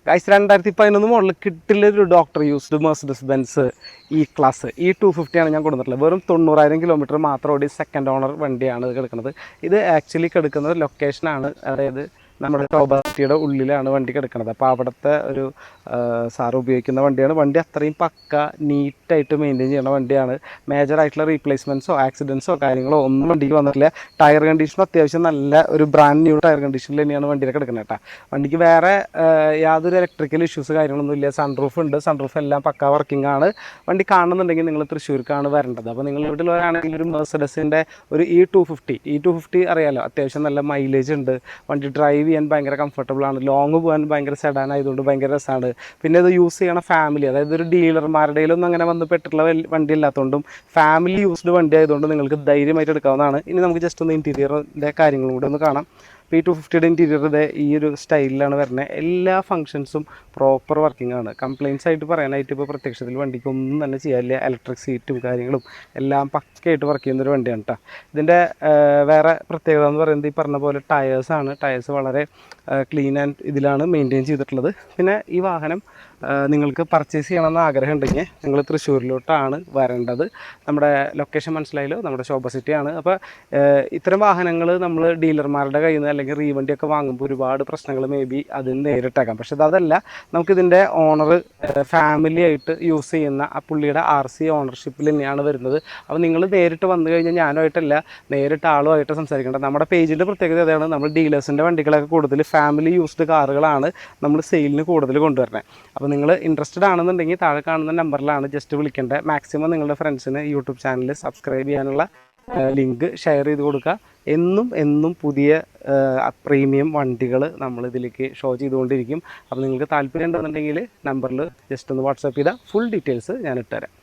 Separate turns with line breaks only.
Guys 2011 model കിട്ടില്ലൊരു doctor used Mercedes Benz E class E 250 ആണ് ഞാൻ കൊടുത്തിട്ടുള്ളത്. വെറും 90,000 കിലോമീറ്റർ മാത്രം ഓടി സെക്കൻഡ് ഓണർ വണ്ടിയാണ് ഇത് കിടക്കുന്നത്. ഇത് ആക്ച്വലി കിടക്കുന്നത് ലൊക്കേഷനാണ്, അതായത് നമ്മുടെ ടോബ സിറ്റിയുടെ ഉള്ളിലാണ് വണ്ടി കിടക്കുന്നത്. അപ്പോൾ അവിടുത്തെ ഒരു സാറ് ഉപയോഗിക്കുന്ന വണ്ടിയാണ്. വണ്ടി അത്രയും പക്ക നീറ്റായിട്ട് മെയിൻറ്റെയിൻ ചെയ്യുന്ന വണ്ടിയാണ്. മേജറായിട്ടുള്ള റീപ്ലേസ്മെൻറ്റ്സോ ആക്സിഡൻസോ കാര്യങ്ങളോ ഒന്നും വണ്ടിക്ക് വന്നിട്ടില്ല. ടയർ കണ്ടീഷനും അത്യാവശ്യം നല്ല ഒരു ബ്രാൻഡ് ന്യൂ ടയർ കണ്ടീഷനിൽ തന്നെയാണ് വണ്ടിയിൽ കിടക്കുന്നത് കേട്ടോ. വണ്ടിക്ക് വേറെ യാതൊരു ഇലക്ട്രിക്കൽ ഇഷ്യൂസ് കാര്യങ്ങളൊന്നും ഇല്ല. സൺറൂഫ് ഉണ്ട്, സൺറൂഫ് എല്ലാം പക്ക വർക്കിംഗ് ആണ്. വണ്ടി കാണുന്നുണ്ടെങ്കിൽ നിങ്ങൾ തൃശ്ശൂർക്കാണ് വരേണ്ടത്. അപ്പോൾ നിങ്ങൾ ഇവിടെ വരാണെങ്കിൽ ഒരു മെർസിഡസിൻ്റെ ഒരു E250 അറിയാലോ, അത്യാവശ്യം നല്ല മൈലേജ് ഉണ്ട്. വണ്ടി ഡ്രൈവ് ചെയ്യാൻ ഭയങ്കര കംഫർട്ടബിൾ ആണ്. ലോങ് പോകാൻ ഭയങ്കര സെഡാൻ ആയതുകൊണ്ട് ഭയങ്കര രസമാണ്. പിന്നെ ഇത് യൂസ് ചെയ്യണ ഫാമിലി, അതായത് ഒരു ഡീലർമാരുടെയിലൊന്നും അങ്ങനെ വന്ന് പെട്ടിട്ടുള്ള വണ്ടി ഇല്ലാത്തതുകൊണ്ടും ഫാമിലി യൂസ്ഡ് വണ്ടി ആയതുകൊണ്ട് നിങ്ങൾക്ക് ധൈര്യമായിട്ട് എടുക്കാവുന്നതാണ്. ഇനി നമുക്ക് ജസ്റ്റ് ഒന്ന് ഇൻറ്റീരിയറിൻ്റെ കാര്യങ്ങളും കൂടെ ഒന്ന് കാണാം. P250യുടെ ഇൻറ്റീരിയർ ഈ ഒരു സ്റ്റൈലിലാണ് വരുന്നത്. എല്ലാ ഫങ്ഷൻസും പ്രോപ്പർ വർക്കിംഗ് ആണ്. കംപ്ലയിൻസ് ആയിട്ട് പറയാനായിട്ട് ഇപ്പോൾ പ്രത്യക്ഷത്തിൽ വണ്ടിക്ക് ഒന്നും തന്നെ ചെയ്യാനില്ല. ഇലക്ട്രിക് സീറ്റും കാര്യങ്ങളും എല്ലാം പക്കയായിട്ട് വർക്ക് ചെയ്യുന്നൊരു വണ്ടിയാണ് കേട്ടോ. ഇതിൻ്റെ വേറെ പ്രത്യേകത എന്ന് പറയുന്നത് ഈ പറഞ്ഞ പോലെ ടയേഴ്സാണ്. ടയേഴ്സ് വളരെ ക്ലീൻ ആൻഡ് ഇതിലാണ് മെയിൻറ്റെയിൻ ചെയ്തിട്ടുള്ളത്. പിന്നെ ഈ വാഹനം നിങ്ങൾക്ക് പർച്ചേസ് ചെയ്യണമെന്ന് ആഗ്രഹം ഉണ്ടെങ്കിൽ നിങ്ങൾ തൃശ്ശൂരിലോട്ടാണ് വരേണ്ടത്. നമ്മുടെ ലൊക്കേഷൻ മനസ്സിലായല്ലോ, നമ്മുടെ ശോഭ സിറ്റിയാണ്. അപ്പോൾ ഇത്തരം വാഹനങ്ങൾ നമ്മൾ ഡീലർമാരുടെ കയ്യിൽ നിന്ന് അല്ലെങ്കിൽ റീവണ്ടിയൊക്കെ വാങ്ങുമ്പോൾ ഒരുപാട് പ്രശ്നങ്ങൾ മേ ബി അതിന് നേരിട്ടേക്കാം. പക്ഷെ അതല്ല, നമുക്കിതിൻ്റെ ഓണർ ഫാമിലി ആയിട്ട് യൂസ് ചെയ്യുന്ന ആ പുള്ളിയുടെ RC ഓണർഷിപ്പിൽ തന്നെയാണ് വരുന്നത്. അപ്പോൾ നിങ്ങൾ നേരിട്ട് വന്നു കഴിഞ്ഞാൽ ഞാനുമായിട്ടല്ല, നേരിട്ട് ആളുമായിട്ട് സംസാരിക്കേണ്ടത്. നമ്മുടെ പേജിൻ്റെ പ്രത്യേകത അതാണ്. നമ്മൾ ഡീലേഴ്സിൻ്റെ വണ്ടികളൊക്കെ കൂടുതൽ ഫാമിലി യൂസ്ഡ് കാറുകളാണ് നമ്മൾ സെയിലിന് കൂടുതൽ കൊണ്ടുവരുന്നത്. അപ്പോൾ നിങ്ങൾ ഇൻട്രസ്റ്റഡ് ആണെന്നുണ്ടെങ്കിൽ താഴെ കാണുന്ന നമ്പറിലാണ് ജസ്റ്റ് വിളിക്കേണ്ടത്. മാക്സിമം നിങ്ങളുടെ ഫ്രണ്ട്സിന് യൂട്യൂബ് ചാനൽ സബ്സ്ക്രൈബ് ചെയ്യാനുള്ള ലിങ്ക് ഷെയർ ചെയ്ത് കൊടുക്കുക. എന്നും പുതിയ പ്രീമിയം വണ്ടികൾ നമ്മൾ ഇതിലേക്ക് ഷോ ചെയ്തുകൊണ്ടിരിക്കും. അപ്പോൾ നിങ്ങൾക്ക് താല്പര്യം ഉണ്ടെന്നുണ്ടെങ്കിൽ നമ്പറിൽ ജസ്റ്റ് ഒന്ന് വാട്സാപ്പ് ചെയ്താൽ ഫുൾ ഡീറ്റെയിൽസ് ഞാൻ ഇട്ടുതരാം.